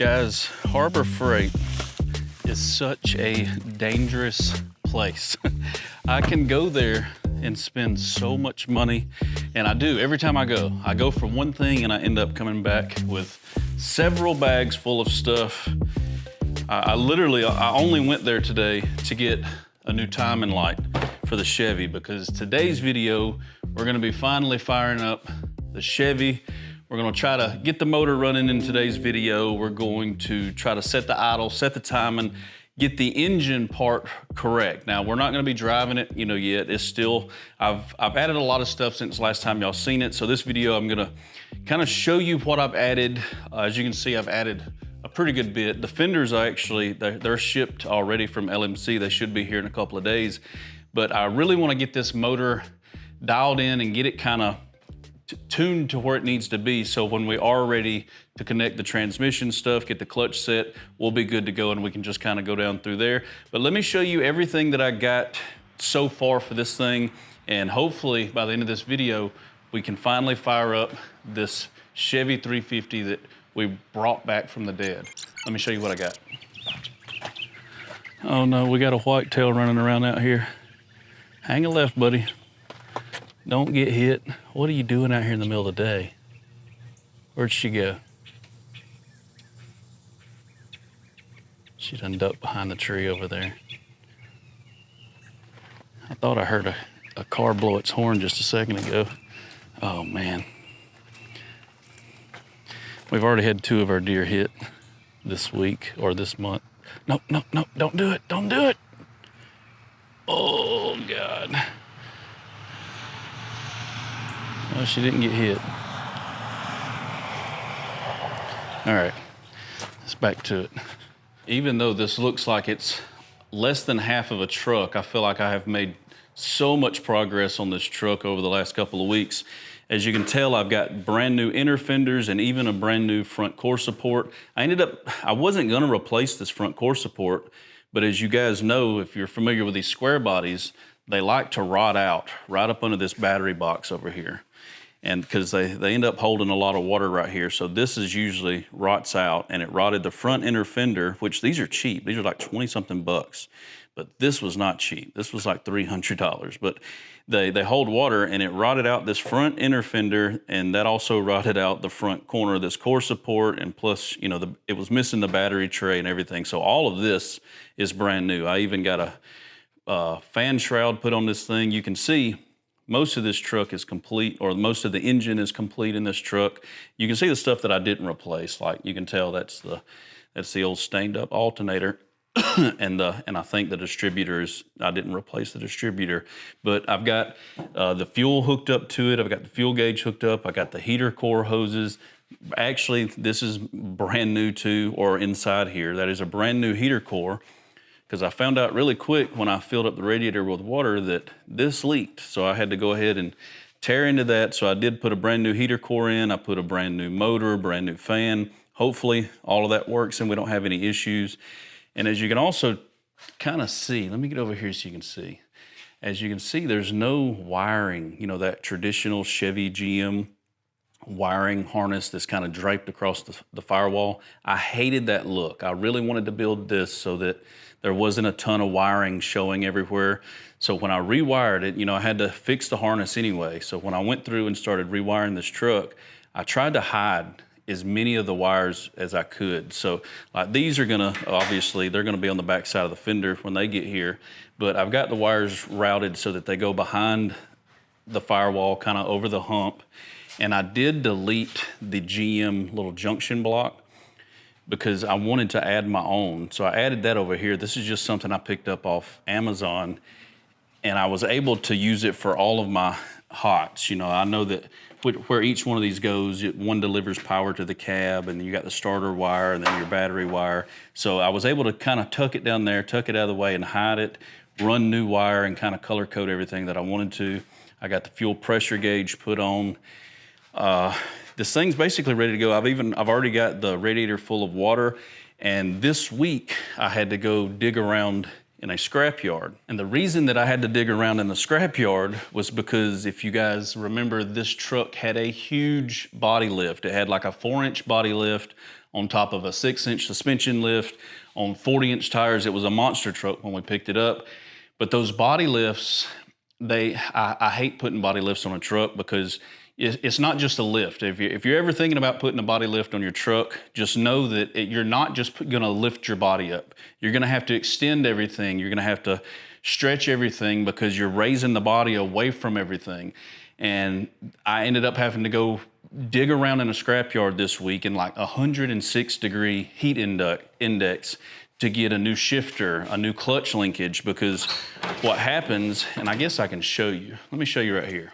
Guys, Harbor Freight is such a dangerous place. I can go there and spend so much money, and I do every time I go. I go for one thing and I end up coming back with several bags full of stuff. I only went there today to get a new timing light for the Chevy, because today's video, we're gonna be finally firing up the Chevy. We're gonna try to get the motor running in today's video. We're going to try to set the idle, set the timing, get the engine part correct. Now, we're not gonna be driving it, yet. It's still, I've added a lot of stuff since last time y'all seen it. So this video, I'm gonna kind of show you what I've added. As you can see, I've added a pretty good bit. The fenders, they're shipped already from LMC. They should be here in a couple of days. But I really wanna get this motor dialed in and get it kind of tuned to where it needs to be, so when we are ready to connect the transmission stuff, get the clutch set, we'll be good to go and we can just kind of go down through there. But let me show you everything that I got so far for this thing, and hopefully by the end of this video, we can finally fire up this Chevy 350 that we brought back from the dead. Let me show you what I got. Oh no, we got a whitetail running around out here. Hang a left, buddy. Don't get hit. What are you doing out here in the middle of the day? Where'd she go? She done ducked behind the tree over there. I thought I heard a car blow its horn just a second ago. Oh man. We've already had 2 of our deer hit this week or this month. No, don't do it, don't do it. Oh God. No, she didn't get hit. All right, let's back to it. Even though this looks like it's less than half of a truck, I feel like I have made so much progress on this truck over the last couple of weeks. As you can tell, I've got brand new inner fenders and even a brand new front core support. I wasn't gonna replace this front core support, but as you guys know, if you're familiar with these square bodies, they like to rot out right up under this battery box over here. And because they end up holding a lot of water right here. So this is usually rots out, and it rotted the front inner fender, which these are cheap. These are like 20 something bucks, but this was not cheap. This was like $300, but they hold water, and it rotted out this front inner fender, and that also rotted out the front corner of this core support, and plus, it was missing the battery tray and everything. So all of this is brand new. I even got a fan shroud put on this thing. You can see most of this truck is complete, or most of the engine is complete in this truck. You can see the stuff that I didn't replace. Like you can tell that's the old stained up alternator. and I think the distributor I didn't replace the distributor, but I've got the fuel hooked up to it. I've got the fuel gauge hooked up. I got the heater core hoses. Actually, this is brand new too, or inside here. That is a brand new heater core, because I found out really quick when I filled up the radiator with water that this leaked. So I had to go ahead and tear into that. So I did put a brand new heater core in. I put a brand new motor, brand new fan. Hopefully all of that works and we don't have any issues. And as you can also kind of see, let me get over here so you can see. As you can see, there's no wiring, that traditional Chevy GM wiring harness that's kind of draped across the firewall. I hated that look. I really wanted to build this so that there wasn't a ton of wiring showing everywhere. So when I rewired it, I had to fix the harness anyway. So when I went through and started rewiring this truck, I tried to hide as many of the wires as I could. So like these are obviously they're gonna be on the back side of the fender when they get here, but I've got the wires routed so that they go behind the firewall, kind of over the hump. And I did delete the GM little junction block because I wanted to add my own. So I added that over here. This is just something I picked up off Amazon, and I was able to use it for all of my hots. I know that where each one of these goes, one delivers power to the cab, and you got the starter wire and then your battery wire. So I was able to kind of tuck it down there, tuck it out of the way and hide it, run new wire and kind of color code everything that I wanted to. I got the fuel pressure gauge put on. This thing's basically ready to go. I've already got the radiator full of water, and this week I had to go dig around in a scrapyard. And the reason that I had to dig around in the scrapyard was because, if you guys remember, this truck had a huge body lift. It had like a 4-inch body lift on top of a 6-inch suspension lift on 40-inch tires. It was a monster truck when we picked it up. But those body lifts, I hate putting body lifts on a truck because it's not just a lift. If you're ever thinking about putting a body lift on your truck, just know that you're not just gonna lift your body up. You're gonna have to extend everything. You're gonna have to stretch everything because you're raising the body away from everything. And I ended up having to go dig around in a scrapyard this week in like 106-degree heat index to get a new shifter, a new clutch linkage, because what happens, and I guess I can show you. Let me show you right here.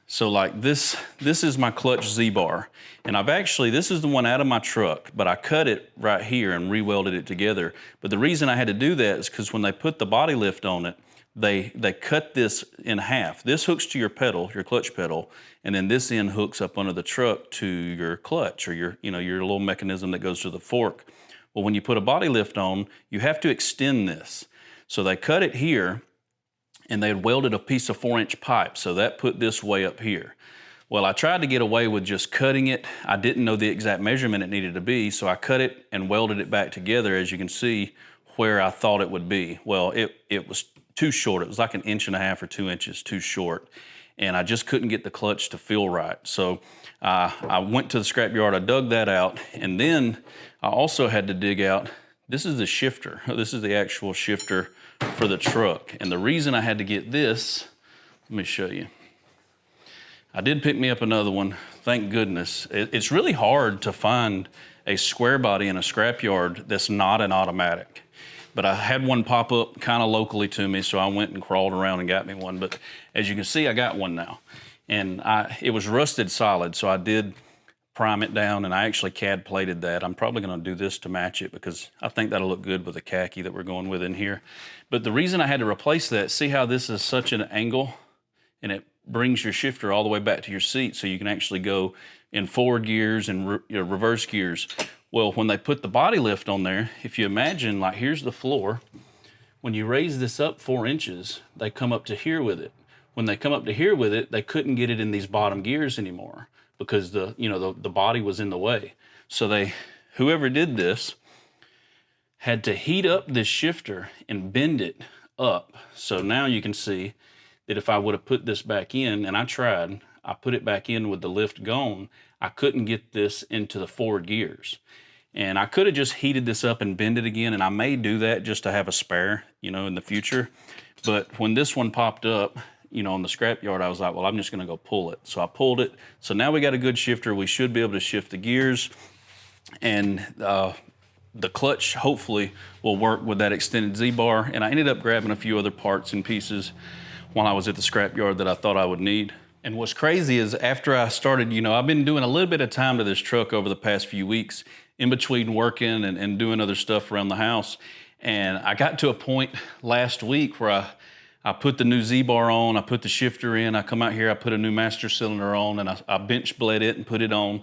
So like this is my clutch Z-bar. And this is the one out of my truck, but I cut it right here and re-welded it together. But the reason I had to do that is because when they put the body lift on it, they cut this in half. This hooks to your pedal, your clutch pedal, and then this end hooks up under the truck to your clutch or your little mechanism that goes to the fork. Well, when you put a body lift on, you have to extend this. So they cut it here, and they had welded a piece of 4-inch pipe, so that put this way up here. Well, I tried to get away with just cutting it. I didn't know the exact measurement it needed to be, so I cut it and welded it back together, as you can see, where I thought it would be. Well, it was too short. It was like 1.5 inches or 2 inches too short, and I just couldn't get the clutch to feel right. So I went to the scrapyard, I dug that out, and then I also had to dig out, this is the shifter. This is the actual shifter for the truck. And the reason I had to get this, let me show you. I did pick me up another one, thank goodness. It's really hard to find a square body in a scrapyard that's not an automatic. But I had one pop up kind of locally to me, so I went and crawled around and got me one. But as you can see, I got one now. And it was rusted solid, so I did prime it down, and I actually CAD plated that. I'm probably gonna do this to match it because I think that'll look good with the khaki that we're going with in here. But the reason I had to replace that, see how this is such an angle, and it brings your shifter all the way back to your seat so you can actually go in forward gears and reverse gears. Well, when they put the body lift on there, if you imagine, like here's the floor, when you raise this up 4 inches, they come up to here with it. When they come up to here with it, they couldn't get it in these bottom gears anymore because the body was in the way. So whoever did this had to heat up this shifter and bend it up. So now you can see that if I would have put this back in, and I tried, I put it back in with the lift gone, I couldn't get this into the forward gears. And I could have just heated this up and bend it again, and I may do that just to have a spare, in the future. But when this one popped up, on the scrapyard, I was like, well, I'm just gonna go pull it. So I pulled it. So now we got a good shifter. We should be able to shift the gears, and the clutch hopefully will work with that extended Z-bar. And I ended up grabbing a few other parts and pieces while I was at the scrapyard that I thought I would need. And what's crazy is after I started, I've been doing a little bit of time to this truck over the past few weeks in between working and doing other stuff around the house. And I got to a point last week where I put the new Z-bar on, I put the shifter in, I come out here, I put a new master cylinder on, and I bench bled it and put it on.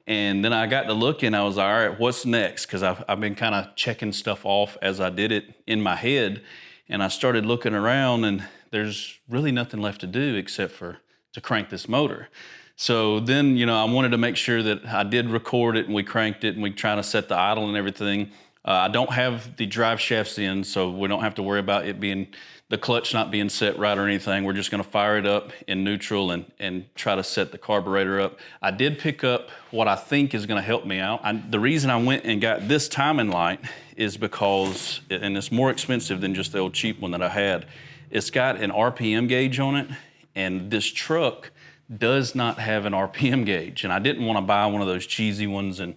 And then I got to looking, I was like, all right, what's next? Because I've been kind of checking stuff off as I did it in my head. And I started looking around, and there's really nothing left to do except for to crank this motor. So then, I wanted to make sure that I did record it and we cranked it and we try to set the idle and everything. I don't have the drive shafts in, so we don't have to worry about it being, the clutch not being set right or anything. We're just gonna fire it up in neutral and try to set the carburetor up. I did pick up what I think is gonna help me out. The reason I went and got this timing light is because, and it's more expensive than just the old cheap one that I had, it's got an RPM gauge on it, and this truck does not have an RPM gauge. And I didn't want to buy one of those cheesy ones and,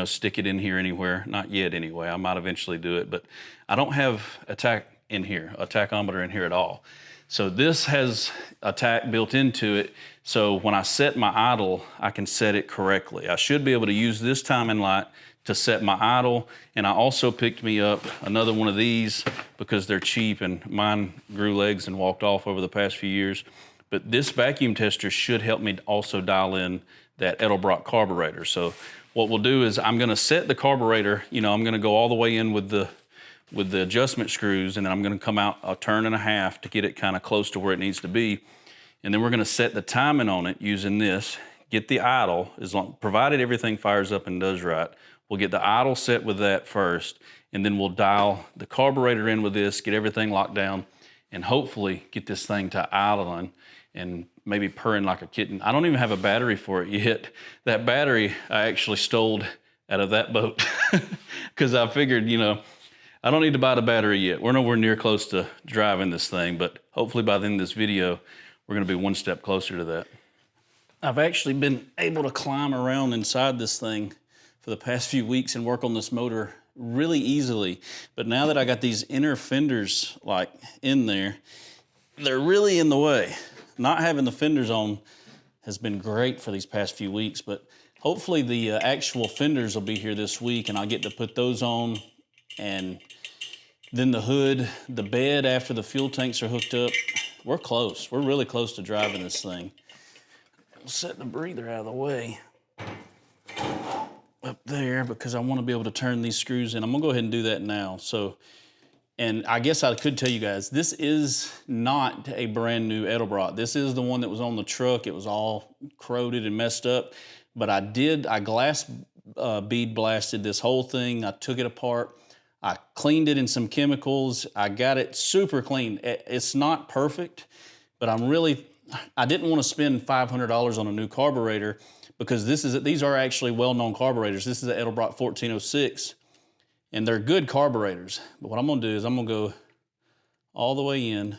stick it in here anywhere. Not yet anyway. I might eventually do it, but I don't have a tachometer in here at all. So this has a tach built into it. So when I set my idle, I can set it correctly. I should be able to use this timing light to set my idle. And I also picked me up another one of these because they're cheap, and mine grew legs and walked off over the past few years. But this vacuum tester should help me also dial in that Edelbrock carburetor. So what we'll do is I'm gonna set the carburetor, I'm gonna go all the way in with the adjustment screws, and then I'm gonna come out a turn and a half to get it kind of close to where it needs to be. And then we're gonna set the timing on it using this, get the idle, provided everything fires up and does right, we'll get the idle set with that first, and then we'll dial the carburetor in with this, get everything locked down, and hopefully get this thing to idling and maybe purring like a kitten. I don't even have a battery for it yet. That battery I actually stole out of that boat because I figured, you know, I don't need to buy the battery yet. We're nowhere near close to driving this thing, but hopefully by the end of this video, we're gonna be one step closer to that. I've actually been able to climb around inside this thing for the past few weeks and work on this motor really easily. But now that I got these inner fenders like in there, they're really in the way. Not having the fenders on has been great for these past few weeks, but hopefully the actual fenders will be here this week and I'll get to put those on, and then the hood, the bed after the fuel tanks are hooked up. We're close. We're really close to driving this thing. We'll set the breather out of the way up there because I want to be able to turn these screws in. I'm gonna go ahead and do that now. So, and I guess I could tell you guys, this is not a brand new Edelbrock. This is the one that was on the truck. It was all corroded and messed up, but I glass bead blasted this whole thing. I took it apart. I cleaned it in some chemicals. I got it super clean. It's not perfect, but I didn't want to spend $500 on a new carburetor because these are actually well-known carburetors. This is an Edelbrock 1406, and they're good carburetors. But what I'm gonna do is I'm gonna go all the way in,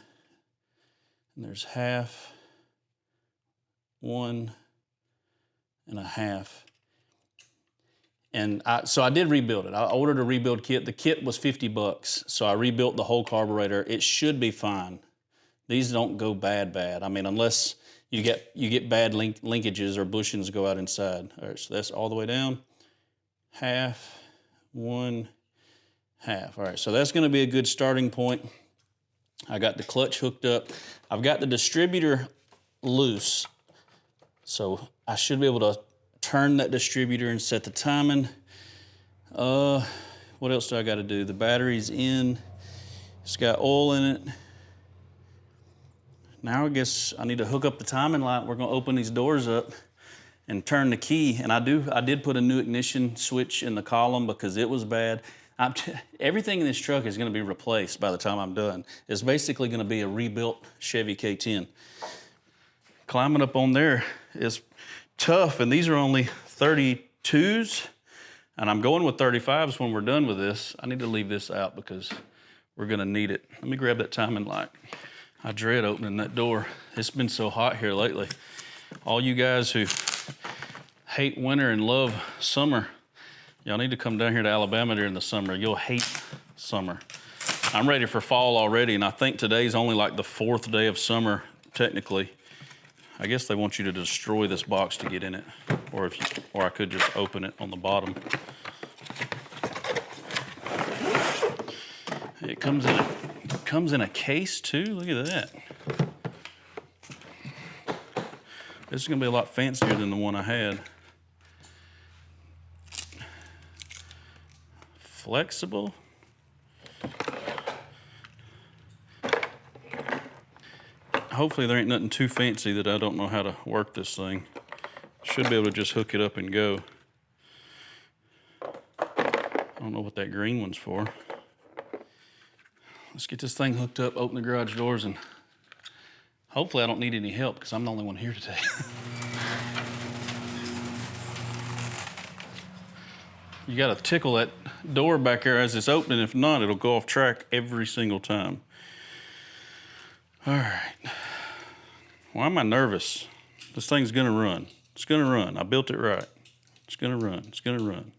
and there's half, 1 1/2. And so I did rebuild it. I ordered a rebuild kit. The kit was $50, so I rebuilt the whole carburetor. It should be fine. These don't go bad. I mean, unless you get bad linkages or bushings go out inside. All right, so that's all the way down. Half, 1 1/2. All right, so that's gonna be a good starting point. I got the clutch hooked up. I've got the distributor loose, so I should be able to turn that distributor and set the timing. What else do I gotta do? The battery's in. It's got oil in it. Now I guess I need to hook up the timing light. We're gonna open these doors up and turn the key. And I did put a new ignition switch in the column because it was bad. Everything in this truck is gonna be replaced by the time I'm done. It's basically gonna be a rebuilt Chevy K10. Climbing up on there is tough, and these are only 32s, and I'm going with 35s when we're done with this. I need to leave this out because we're gonna need it. Let me grab that timing light. I dread opening that door. It's been so hot here lately. All you guys who hate winter and love summer, y'all need to come down here to Alabama during the summer. You'll hate summer. I'm ready for fall already, and I think today's only like the 4th day of summer, technically. I guess they want you to destroy this box to get in it, or I could just open it on the bottom. It comes in a case too. Look at that. This is gonna be a lot fancier than the one I had. Flexible. Hopefully there ain't nothing too fancy that I don't know how to work this thing. Should be able to just hook it up and go. I don't know what that green one's for. Let's get this thing hooked up, open the garage doors, and hopefully I don't need any help because I'm the only one here today. You gotta tickle that door back there as it's opening. If not, it'll go off track every single time. All right. Why am I nervous? This thing's gonna run. It's gonna run. I built it right. It's gonna run. It's gonna run.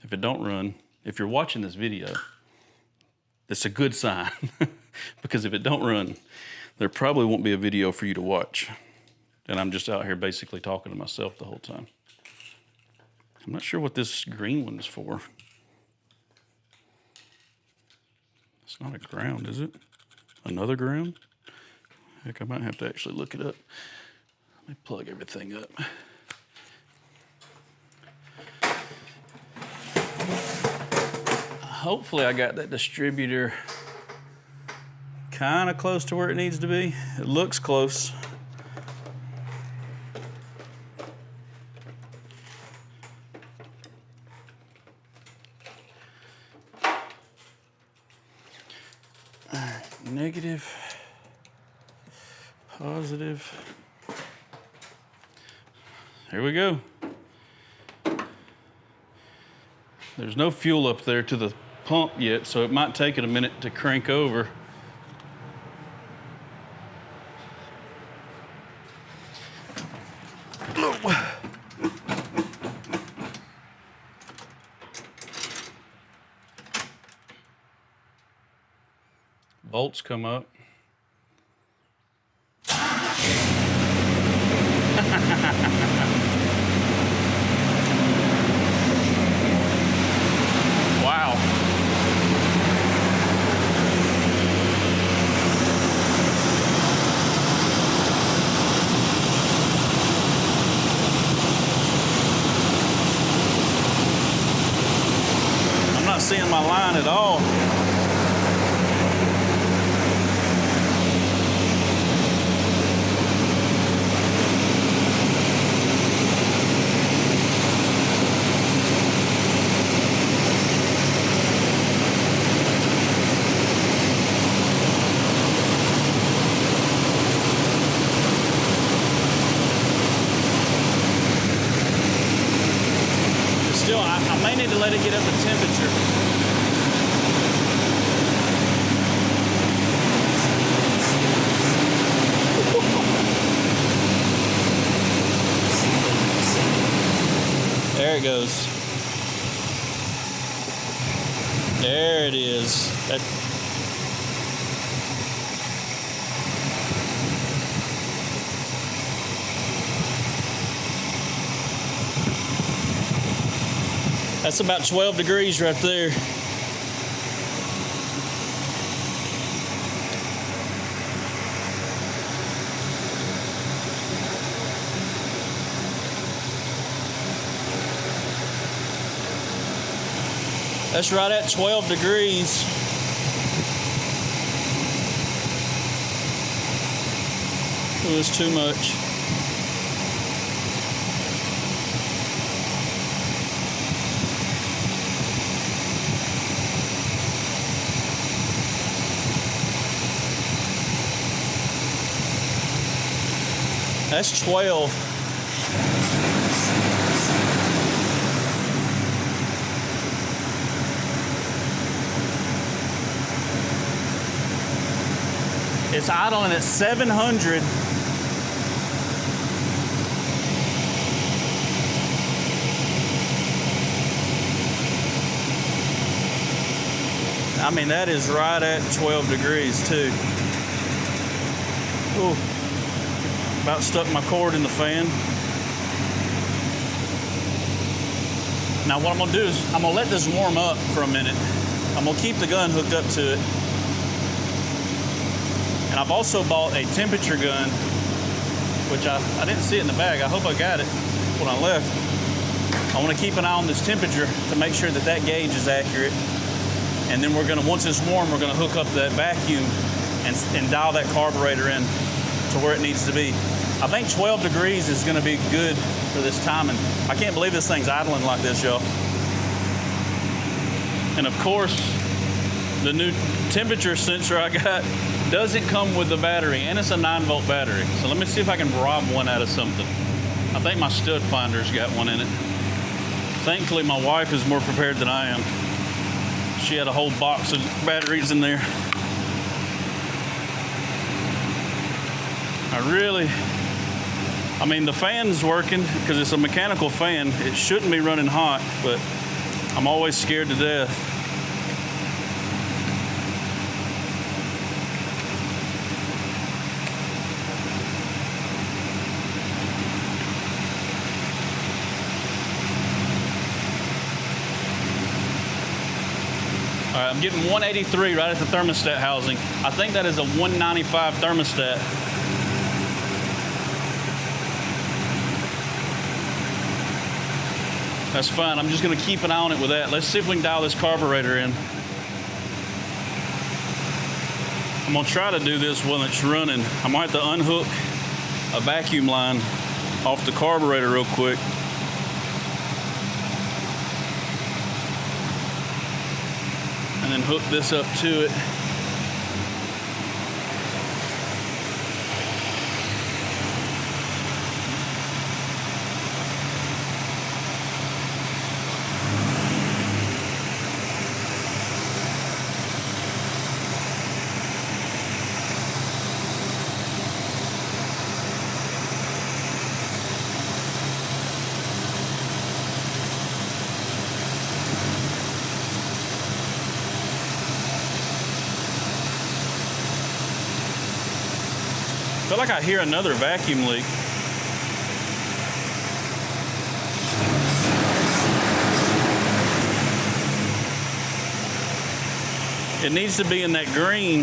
If it don't run, if you're watching this video, that's a good sign. Because if it don't run, there probably won't be a video for you to watch. And I'm just out here basically talking to myself the whole time. I'm not sure what this green one is for. It's not a ground, is it? Another ground? Heck, I might have to actually look it up. Let me plug everything up. Hopefully I got that distributor kind of close to where it needs to be. It looks close. negative, positive. Here we go. There's no fuel up there to the pump yet, so it might take it a minute to crank over. Bolts come up. Wow. I'm not seeing my line at all. Still, I may need to let it get up to temperature. There it goes. There it is. That's about 12 degrees right there. That's right at 12 degrees. It was too much. That's 12. It's idling at 700. I mean, that is right at 12 degrees too. Ooh. About stuck my cord in the fan. Now what I'm gonna do is I'm gonna let this warm up for a minute. I'm gonna keep the gun hooked up to it. And I've also bought a temperature gun, which I didn't see it in the bag. I hope I got it when I left. I wanna keep an eye on this temperature to make sure that that gauge is accurate. And then we're gonna, once it's warm, we're gonna hook up that vacuum and dial that carburetor in to where it needs to be. I think 12 degrees is gonna be good for this timing. I can't believe this thing's idling like this, y'all. And of course, the new temperature sensor I got doesn't come with the battery, and it's a 9-volt battery. So let me see if I can rob one out of something. I think my stud finder's got one in it. Thankfully, my wife is more prepared than I am. She had a whole box of batteries in there. I mean, the fan's working because it's a mechanical fan. It shouldn't be running hot, but I'm always scared to death. All right, I'm getting 183 right at the thermostat housing. I think that is a 195 thermostat. That's fine. I'm just going to keep an eye on it with that. Let's see if we can dial this carburetor in. I'm going to try to do this while it's running. I might have to unhook a vacuum line off the carburetor real quick. And then hook this up to it. feel like I hear another vacuum leak. It needs to be in that green.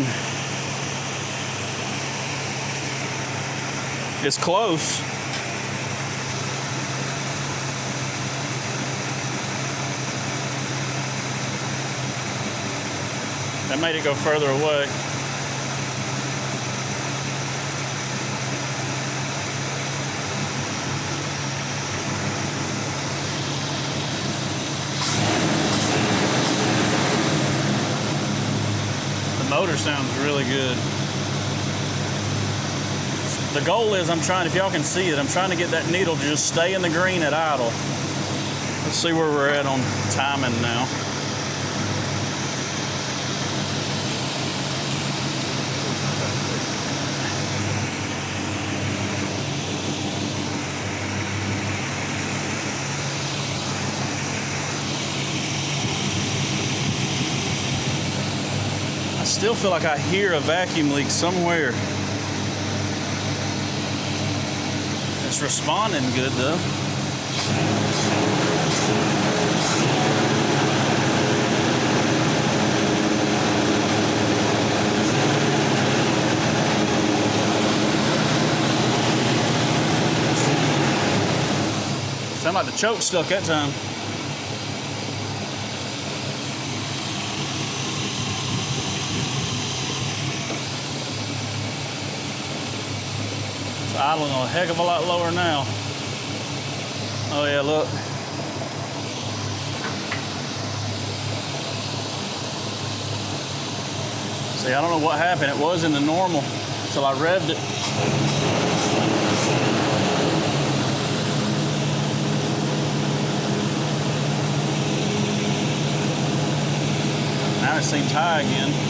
It's close. That made it go further away. The motor sounds really good. The goal is if y'all can see it, I'm trying to get that needle to just stay in the green at idle. Let's see where we're at on timing now. I still feel like I hear a vacuum leak somewhere. It's responding good though. Sound like the choke stuck that time. It's idling a heck of a lot lower now. Oh yeah, look. See, I don't know what happened. It was in the normal until I revved it. Now it seems high again.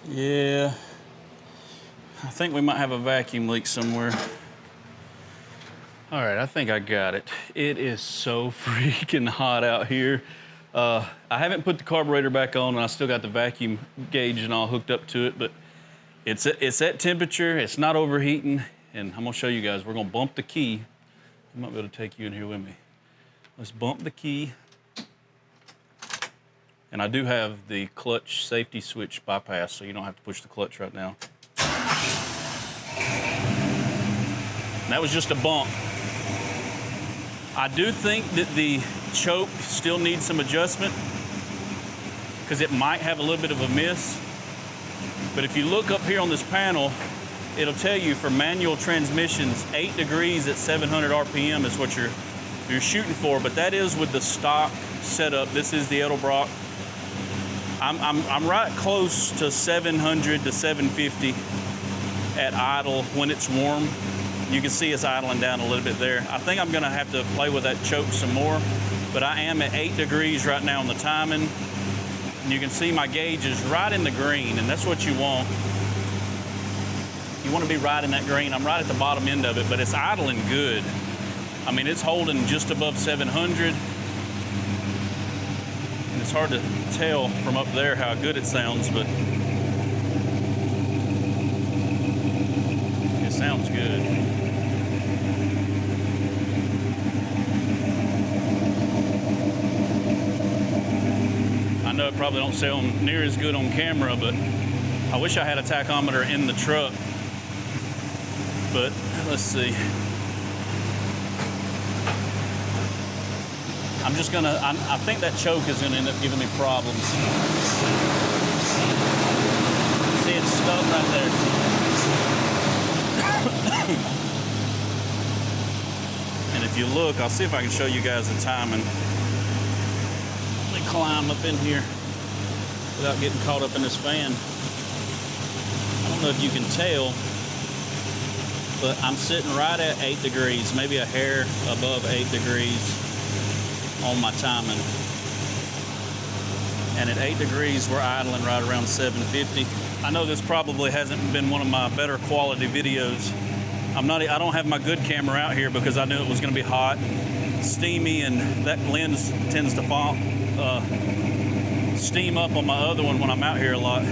Yeah, I think we might have a vacuum leak somewhere. All right, I think I got it. It is so freaking hot out here. I haven't put the carburetor back on, and I still got the vacuum gauge and all hooked up to it, but it's at temperature, it's not overheating, and I'm gonna show you guys. We're gonna bump the key. I might be able to take you in here with me. Let's bump the key. And I do have the clutch safety switch bypass, so you don't have to push the clutch right now. And that was just a bump. I do think that the choke still needs some adjustment because it might have a little bit of a miss. But if you look up here on this panel, it'll tell you for manual transmissions, 8 degrees at 700 RPM is what you're shooting for, but that is with the stock setup. This is the Edelbrock. I'm right close to 700 to 750 at idle when it's warm. You can see it's idling down a little bit there. I think I'm gonna have to play with that choke some more, but I am at 8 degrees right now on the timing. And you can see my gauge is right in the green, and that's what you want. You wanna be right in that green. I'm right at the bottom end of it, but it's idling good. I mean, it's holding just above 700. And it's hard to tell from up there how good it sounds, but it sounds good. I know it probably don't sound near as good on camera, but I wish I had a tachometer in the truck. But let's see. I'm just gonna, I think that choke is gonna end up giving me problems. See, it's stuck right there. And if you look, I'll see if I can show you guys the timing. Let me climb up in here without getting caught up in this fan. I don't know if you can tell, but I'm sitting right at 8 degrees, maybe a hair above 8 degrees on my timing. And at 8 degrees, we're idling right around 750. I know this probably hasn't been one of my better quality videos. I don't have my good camera out here because I knew it was gonna be hot, steamy, and that lens tends to fall, steam up on my other one when I'm out here a lot.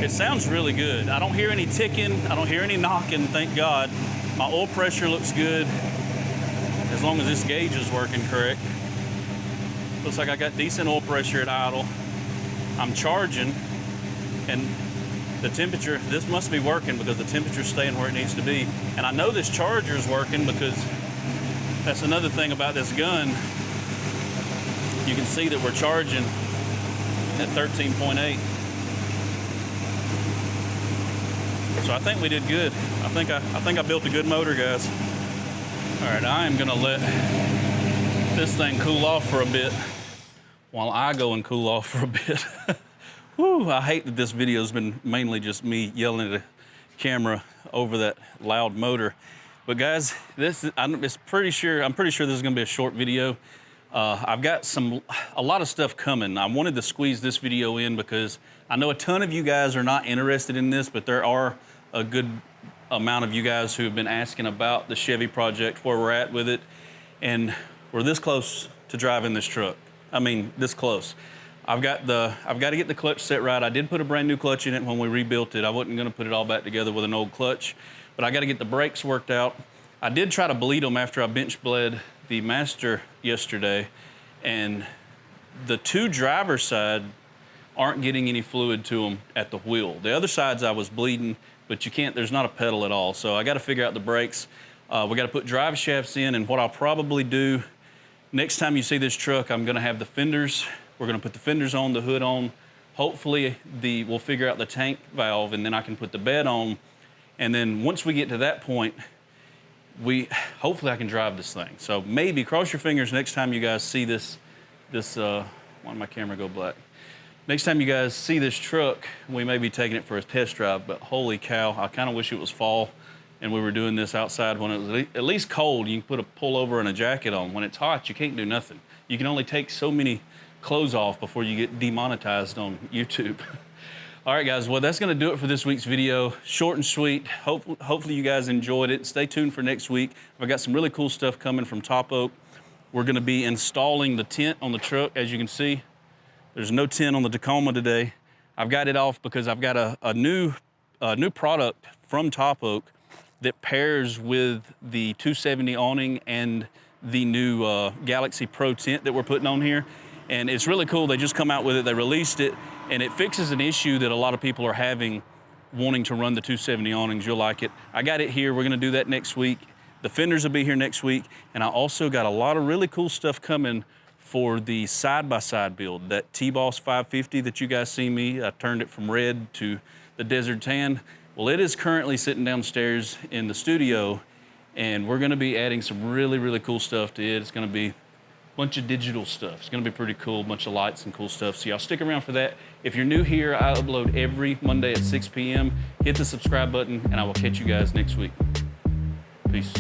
It sounds really good. I don't hear any ticking, I don't hear any knocking, thank God. My oil pressure looks good, as long as this gauge is working correct. Looks like I got decent oil pressure at idle. I'm charging, and the temperature, this must be working because the temperature's staying where it needs to be. And I know this charger is working because that's another thing about this gun. You can see that we're charging at 13.8. So I think we did good. I think I built a good motor, guys. All right, I am gonna let this thing cool off for a bit while I go and cool off for a bit. Whew, I hate that this video's been mainly just me yelling at a camera over that loud motor. But guys, I'm pretty sure this is gonna be a short video. I've got a lot of stuff coming. I wanted to squeeze this video in because I know a ton of you guys are not interested in this, but there are a good amount of you guys who have been asking about the Chevy project, where we're at with it, and we're this close to driving this truck. I mean, this close. I've got to get the clutch set right. I did put a brand new clutch in it when we rebuilt it. I wasn't gonna put it all back together with an old clutch, but I gotta get the brakes worked out. I did try to bleed them after I bench bled the Master yesterday, and the two driver's side aren't getting any fluid to them at the wheel. The other sides I was bleeding, but you can't, there's not a pedal at all. So I gotta figure out the brakes. We gotta put drive shafts in, and what I'll probably do, next time you see this truck, I'm gonna have the fenders. We're gonna put the fenders on, the hood on. Hopefully we'll figure out the tank valve, and then I can put the bed on. And then once we get to that point, hopefully I can drive this thing. So maybe, cross your fingers, next time you guys see this, why did my camera go black? Next time you guys see this truck, we may be taking it for a test drive, but holy cow, I kind of wish it was fall and we were doing this outside when it was at least cold. You can put a pullover and a jacket on. When it's hot, you can't do nothing. You can only take so many clothes off before you get demonetized on YouTube. All right, guys, well, that's gonna do it for this week's video. Short and sweet. Hopefully you guys enjoyed it. Stay tuned for next week. I've got some really cool stuff coming from Top Oak. We're gonna be installing the tent on the truck, as you can see. There's no tent on the Tacoma today. I've got it off because I've got a new product from Top Oak that pairs with the 270 awning and the new Galaxy Pro tent that we're putting on here. And it's really cool. They just come out with it, they released it, and it fixes an issue that a lot of people are having wanting to run the 270 awnings. You'll like it. I got it here. We're gonna do that next week. The fenders will be here next week. And I also got a lot of really cool stuff coming for the side-by-side build. That T-Boss 550 that you guys see me, I turned it from red to the desert tan. Well, it is currently sitting downstairs in the studio, and we're gonna be adding some really, really cool stuff to it. It's gonna be a bunch of digital stuff. It's gonna be pretty cool, a bunch of lights and cool stuff. So y'all stick around for that. If you're new here, I upload every Monday at 6 p.m. Hit the subscribe button, and I will catch you guys next week. Peace.